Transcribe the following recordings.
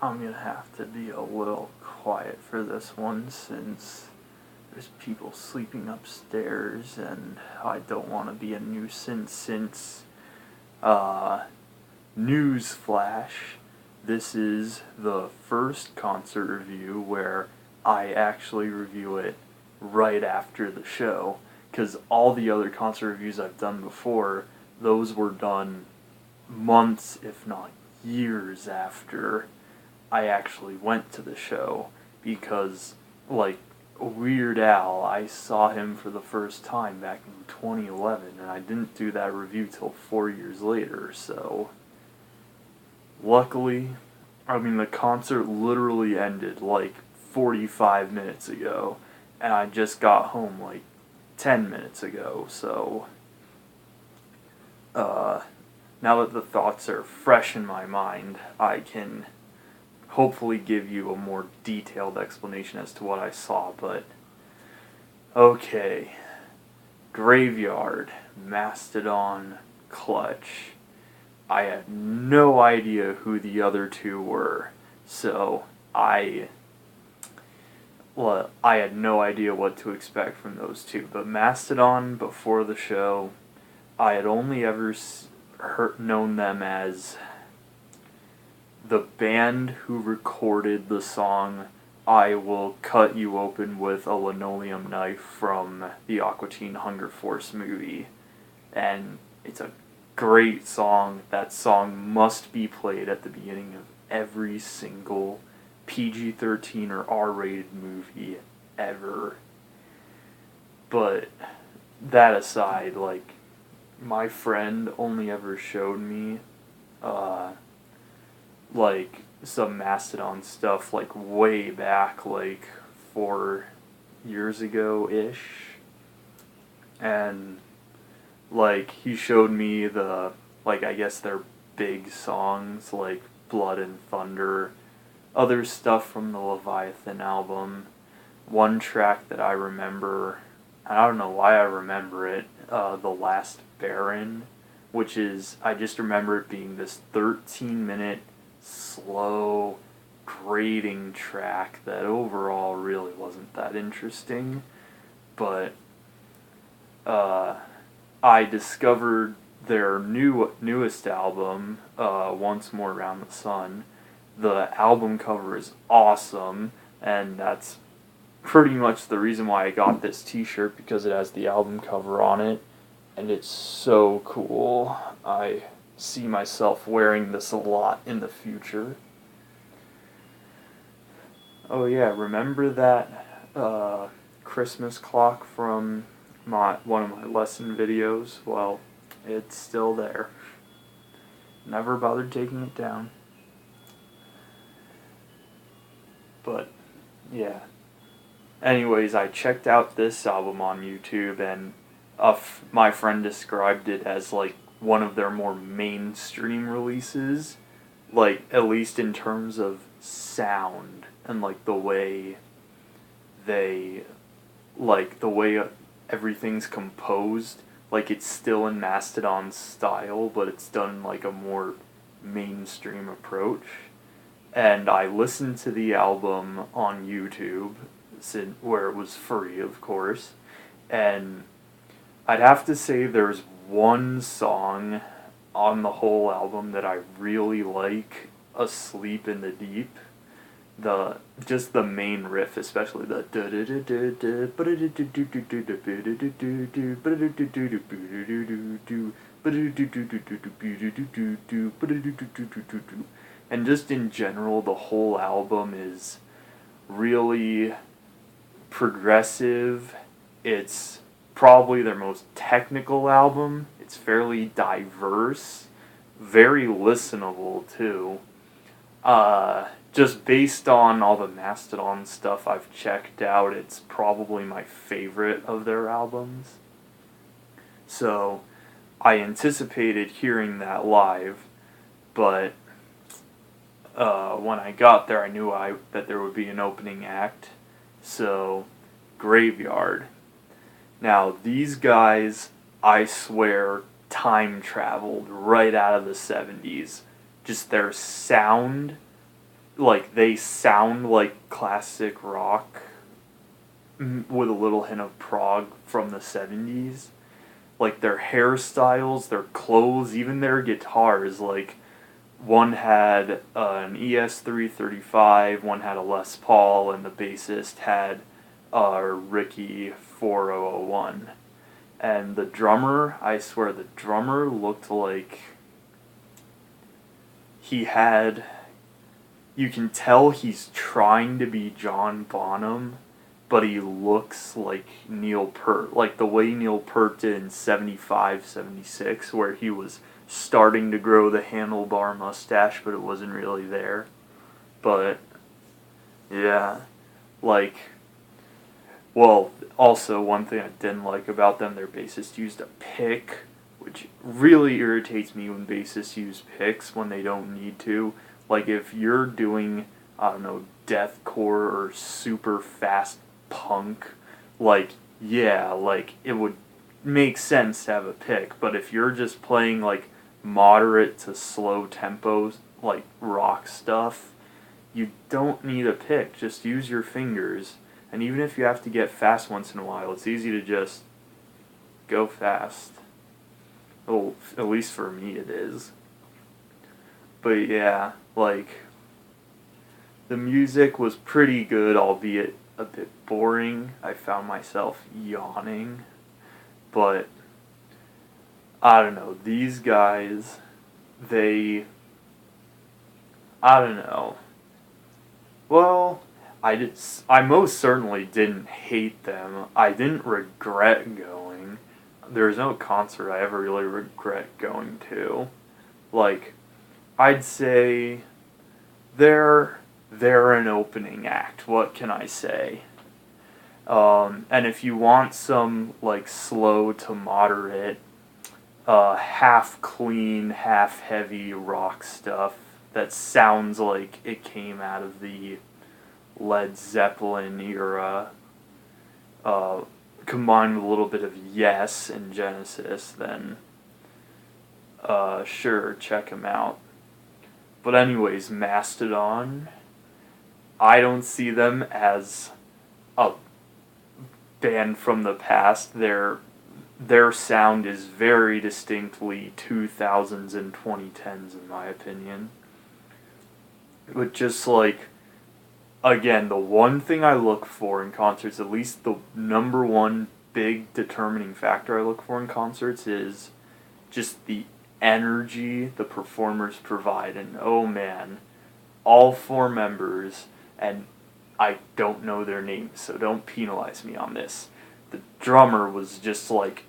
I'm gonna have to be a little quiet for this one since there's people sleeping upstairs and I don't want to be a nuisance since, news flash, this is the first concert review where I actually review it right after the show, because all the other concert reviews I've done before, those were done months, if not years after I actually went to the show, because, like, Weird Al, I saw him for the first time back in 2011, and I didn't do that review till 4 years later, so luckily, the concert literally ended like 45 minutes ago, and I just got home like 10 minutes ago, so now that the thoughts are fresh in my mind, I can hopefully give you a more detailed explanation as to what I saw, but okay. Graveyard, Mastadon, Clutch. I had no idea who the other two were, so I had no idea what to expect from those two. But Mastodon, before the show, I had only ever known them as the band who recorded the song "I Will Cut You Open with a Linoleum Knife" from the Aqua Teen Hunger Force movie. And it's a great song. That song must be played at the beginning of every single PG-13 or R-rated movie ever. But that aside, like, my friend only ever showed me like some Mastodon stuff like way back, like 4 years ago ish, and like he showed me the, like, I guess their big songs like Blood and Thunder, other stuff from the Leviathan album. One track that I remember, I don't know why I remember it, The Last Baron, which is, I just remember it being this 13-minute slow grading track that overall really wasn't that interesting, but I discovered their newest album, Once More Around the Sun. The album cover is awesome, and that's pretty much the reason why I got this t-shirt, because it has the album cover on it, and it's so cool. I see myself wearing this a lot in the future. Oh yeah, remember that Christmas clock from one of my lesson videos? Well, it's still there. Never bothered taking it down. But yeah. Anyways, I checked out this album on YouTube, and my friend described it as like one of their more mainstream releases, like at least in terms of sound and like the way everything's composed. Like, it's still in Mastodon style, but it's done like a more mainstream approach. And I listened to the album on YouTube, where it was free, of course, and I'd have to say there's one song on the whole album that I really like, Asleep in the Deep. Just the main riff, especially the and just in general, the whole album is really progressive. It's probably their most technical album. It's fairly diverse, very listenable too. Just based on all the Mastodon stuff I've checked out, it's probably my favorite of their albums. So I anticipated hearing that live, but when I got there, I knew that there would be an opening act. So, Graveyard. Now, these guys, I swear, time traveled right out of the 70s. Just their sound, like, they sound like classic rock with a little hint of prog from the 70s. Like, their hairstyles, their clothes, even their guitars, like, one had an ES-335, one had a Les Paul, and the bassist had a Ricky 4001. And the drummer, I swear, the drummer looked like he had... You can tell he's trying to be John Bonham, but he looks like Neil Peart. Like the way Neil Peart did in 75, 76, where he was starting to grow the handlebar mustache, but it wasn't really there. But, yeah, like... Well, also, one thing I didn't like about them, their bassist used a pick, which really irritates me when bassists use picks when they don't need to. Like, if you're doing, I don't know, deathcore or super fast punk, like, yeah, like, it would make sense to have a pick. But if you're just playing, like, moderate to slow tempos, like, rock stuff, you don't need a pick. Just use your fingers. And even if you have to get fast once in a while, it's easy to just go fast. Well, at least for me it is. But yeah, like, the music was pretty good, albeit a bit boring. I found myself yawning. But, I don't know, these guys, I don't know. Well... I most certainly didn't hate them. I didn't regret going. There's no concert I ever really regret going to. Like, I'd say they're an opening act. What can I say? And if you want some, like, slow to moderate, half clean, half heavy rock stuff that sounds like it came out of the Led Zeppelin era, combined with a little bit of Yes and Genesis, then sure, check them out. But anyways, Mastadon, I don't see them as a band from the past. Their sound is very distinctly 2000s and 2010s in my opinion. But just like, again, the one thing I look for in concerts, at least the number one big determining factor I look for in concerts, is just the energy the performers provide. And oh man, all four members, and I don't know their names, so don't penalize me on this. The drummer was just like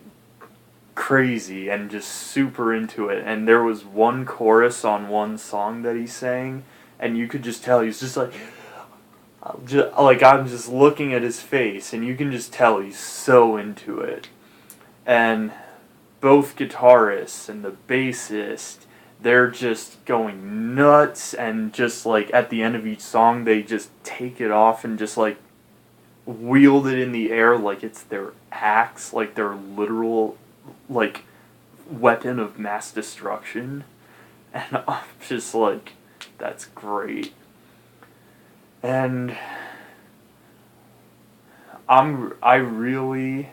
crazy and just super into it. And there was one chorus on one song that he sang, and you could just tell he was just like... I'm just looking at his face, and you can just tell he's so into it. And both guitarists and the bassist, they're just going nuts, and just, like, at the end of each song, they just take it off and just, like, wield it in the air like it's their axe, like their literal, like, weapon of mass destruction. And I'm just like, that's great. And I really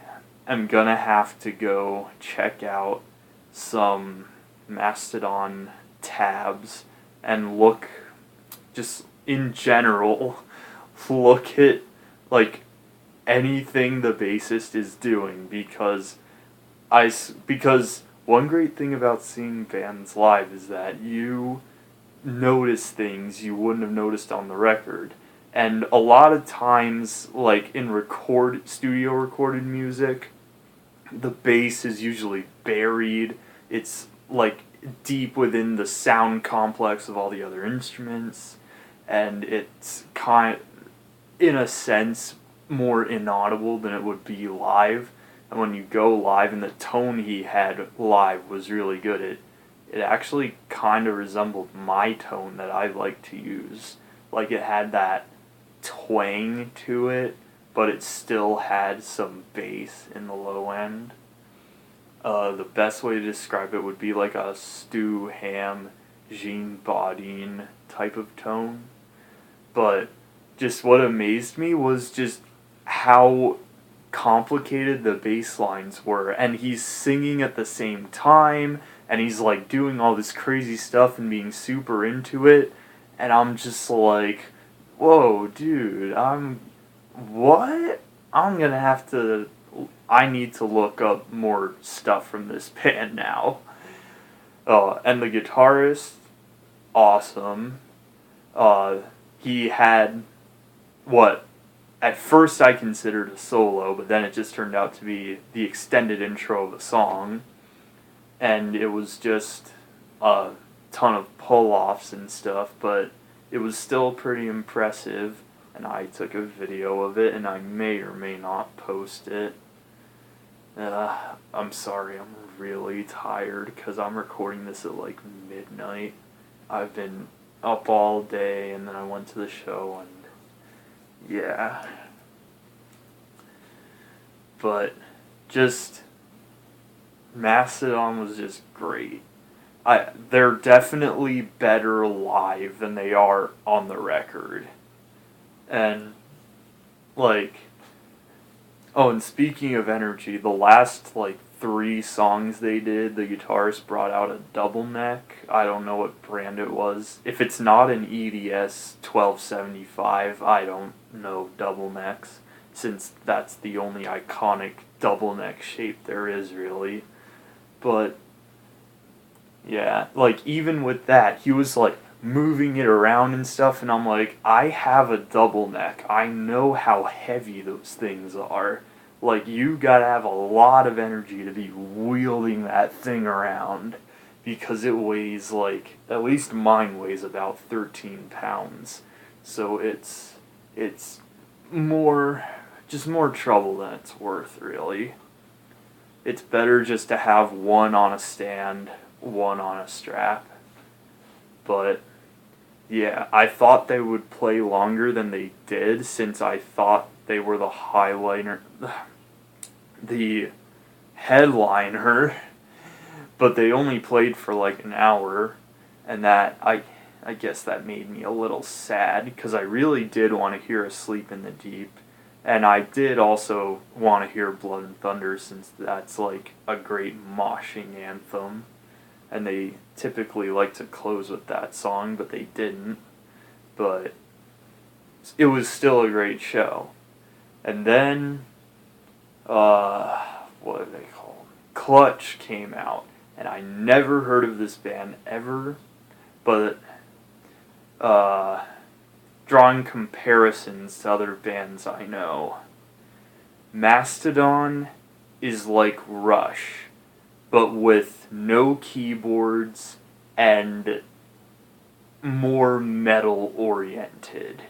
am gonna have to go check out some Mastadon tabs and look, just in general, look at, like, anything the bassist is doing, because one great thing about seeing bands live is that you notice things you wouldn't have noticed on the record. And a lot of times, like in studio recorded music, the bass is usually buried. It's like deep within the sound complex of all the other instruments, and it's in a sense, more inaudible than it would be live. And when you go live, and the tone he had live was really good, it actually kind of resembled my tone that I like to use. Like, it had that twang to it, but it still had some bass in the low end. The best way to describe it would be like a Stu Ham, Gene Bodine type of tone. But just what amazed me was just how complicated the bass lines were, and he's singing at the same time, and he's like doing all this crazy stuff and being super into it, and I'm just like, whoa, dude, what? I'm gonna have to, I need to look up more stuff from this band now. And the guitarist, awesome. He had what at first I considered a solo, but then it just turned out to be the extended intro of a song, and it was just a ton of pull-offs and stuff, but it was still pretty impressive, and I took a video of it, and I may or may not post it. I'm sorry, I'm really tired, because I'm recording this at like midnight. I've been up all day, and then I went to the show, and yeah. But just Mastodon was just great. They're definitely better live than they are on the record. And like, oh, and speaking of energy, the last like 3 songs they did, the guitarist brought out a double neck. I don't know what brand it was. If it's not an EDS 1275, I don't know double necks, since that's the only iconic double neck shape there is, really. But yeah, like even with that, he was like moving it around and stuff, and I'm like, I have a double neck. I know how heavy those things are. Like, you gotta have a lot of energy to be wielding that thing around, because it weighs like, at least mine weighs about 13 pounds. So it's more, just more trouble than it's worth, really. It's better just to have one on a stand, one on a strap. But yeah, I thought they would play longer than they did, since I thought they were the headliner, but they only played for like an hour, and that, I guess that made me a little sad, because I really did want to hear Asleep in the Deep, and I did also want to hear Blood and Thunder, since that's like a great moshing anthem, and they typically like to close with that song, but they didn't. But it was still a great show. And then, what are they called? Clutch came out, and I never heard of this band ever, but drawing comparisons to other bands I know, Mastadon is like Rush, but with no keyboards and more metal oriented.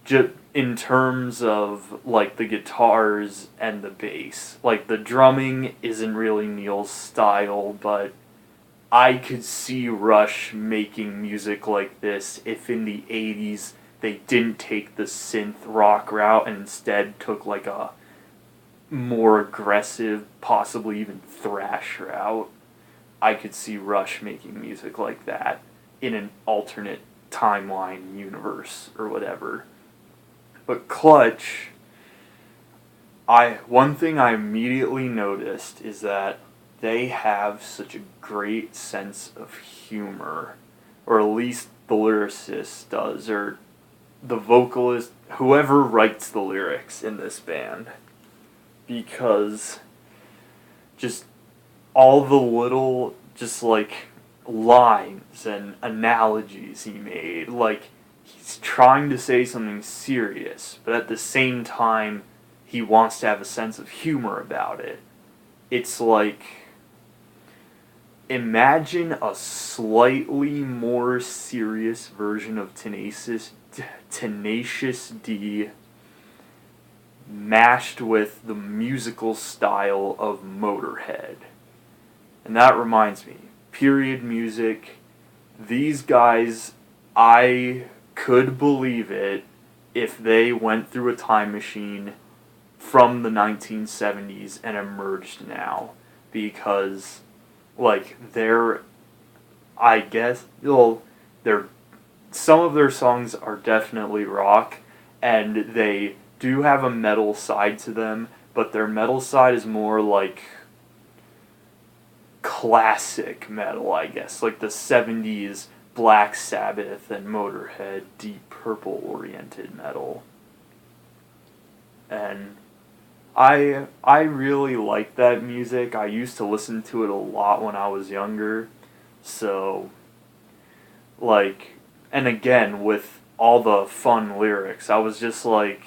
Just in terms of like the guitars and the bass. Like, the drumming isn't really Neil's style, but I could see Rush making music like this if in the 80s they didn't take the synth rock route and instead took like a more aggressive, possibly even thrash route. I could see Rush making music like that in an alternate timeline universe or whatever. But Clutch, one thing I immediately noticed is that they have such a great sense of humor, or at least the lyricist does, or the vocalist, whoever writes the lyrics in this band, because just all the little, just like, lines and analogies he made, like, he's trying to say something serious, but at the same time, he wants to have a sense of humor about it. It's like, imagine a slightly more serious version of Tenacious D mashed with the musical style of Motorhead. And that reminds me, period music, these guys, I could believe it if they went through a time machine from the 1970s and emerged now, because like they're some of their songs are definitely rock, and they do have a metal side to them, but their metal side is more like classic metal, I guess, like the 70s Black Sabbath and Motorhead Deep Purple oriented metal. And I really like that music. I used to listen to it a lot when I was younger. So like, and again with all the fun lyrics, I was just like,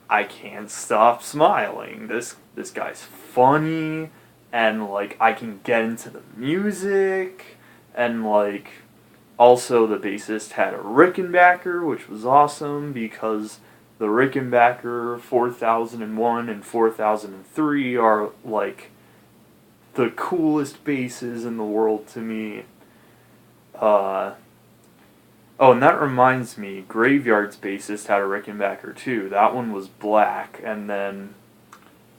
I can't stop smiling. This guy's funny, and like I can get into the music, and like also the bassist had a Rickenbacker, which was awesome because the Rickenbacker 4001 and 4003 are like the coolest basses in the world to me. Oh, and that reminds me, Graveyard's bassist had a Rickenbacker too. That one was black, and then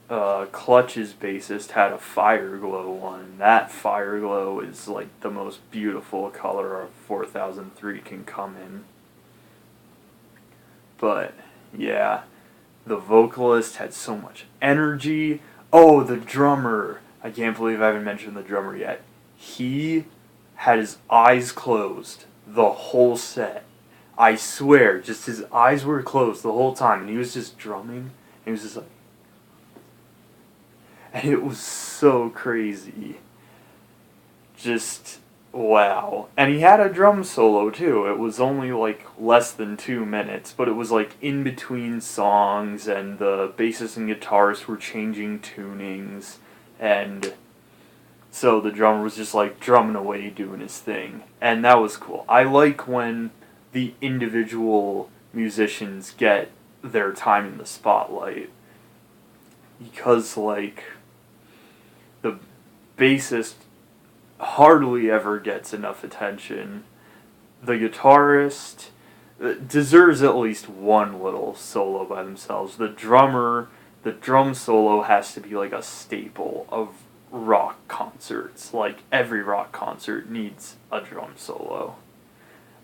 Clutch's bassist had a Fireglow one. That Fireglow is like the most beautiful color a 4003 can come in. But yeah, the vocalist had so much energy. Oh, the drummer. I can't believe I haven't mentioned the drummer yet. He had his eyes closed the whole set. I swear, just his eyes were closed the whole time, and he was just drumming, and he was just like, and it was so crazy. Just, wow. And he had a drum solo, too. It was only, like, less than 2 minutes, but it was, like, in between songs, and the bassist and guitarist were changing tunings, and so the drummer was just, like, drumming away, doing his thing. And that was cool. I like when the individual musicians get their time in the spotlight, because, like, the bassist hardly ever gets enough attention. The guitarist deserves at least one little solo by themselves. The drummer, the drum solo has to be like a staple of rock concerts. Like, every rock concert needs a drum solo.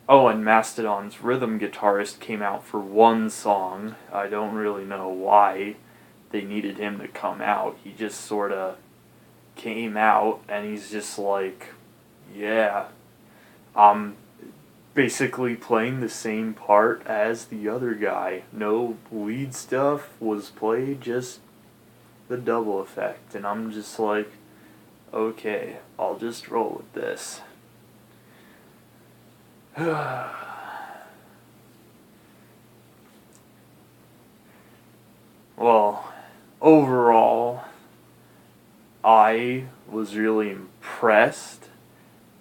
Oh, and Mastadon's rhythm guitarist came out for one song. I don't really know why they needed him to come out. He just sort of came out, and he's just like, yeah, I'm basically playing the same part as the other guy. No lead stuff was played, just the double effect. And I'm just like, okay, I'll just roll with this. Well, overall, I was really impressed.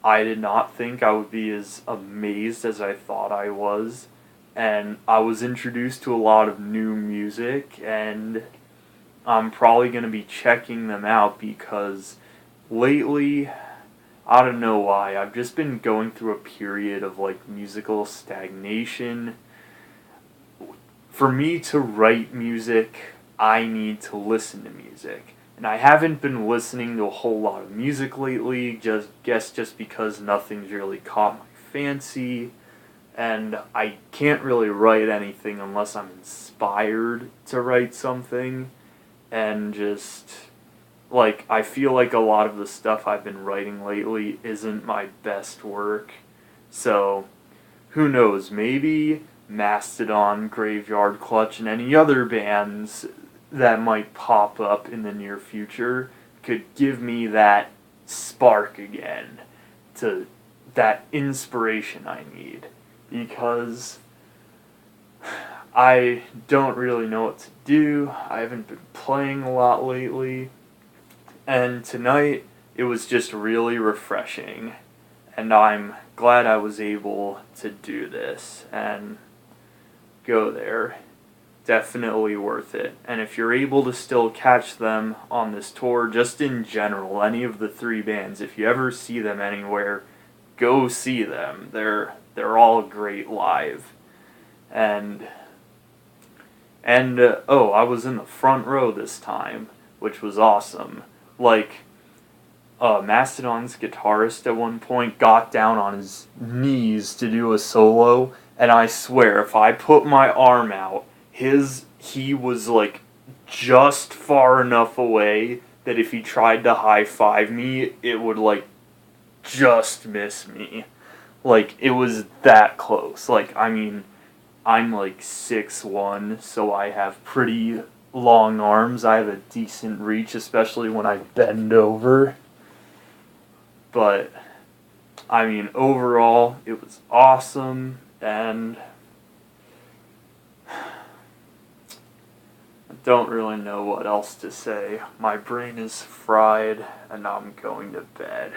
I did not think I would be as amazed as I thought I was. And I was introduced to a lot of new music, and I'm probably going to be checking them out because lately, I don't know why, I've just been going through a period of like musical stagnation. For me to write music, I need to listen to music. And I haven't been listening to a whole lot of music lately, just because nothing's really caught my fancy. And I can't really write anything unless I'm inspired to write something. And just, like, I feel like a lot of the stuff I've been writing lately isn't my best work. So, who knows, maybe Mastadon, Graveyard, Clutch, and any other bands that might pop up in the near future could give me that spark again, to that inspiration I need, because I don't really know what to do. I haven't been playing a lot lately, and tonight it was just really refreshing, and I'm glad I was able to do this and go there. Definitely worth it. And if you're able to still catch them on this tour, just in general, any of the three bands, if you ever see them anywhere, go see them. They're all great live. And oh, I was in the front row this time, which was awesome. Like, Mastodon's guitarist at one point got down on his knees to do a solo, and I swear if I put my arm out, he was like just far enough away that if he tried to high five me, it would like just miss me. Like it was that close. Like I mean, I'm like 6'1", so I have pretty long arms. I have a decent reach, especially when I bend over. But, I mean, overall, it was awesome, and I don't really know what else to say. My brain is fried, and I'm going to bed.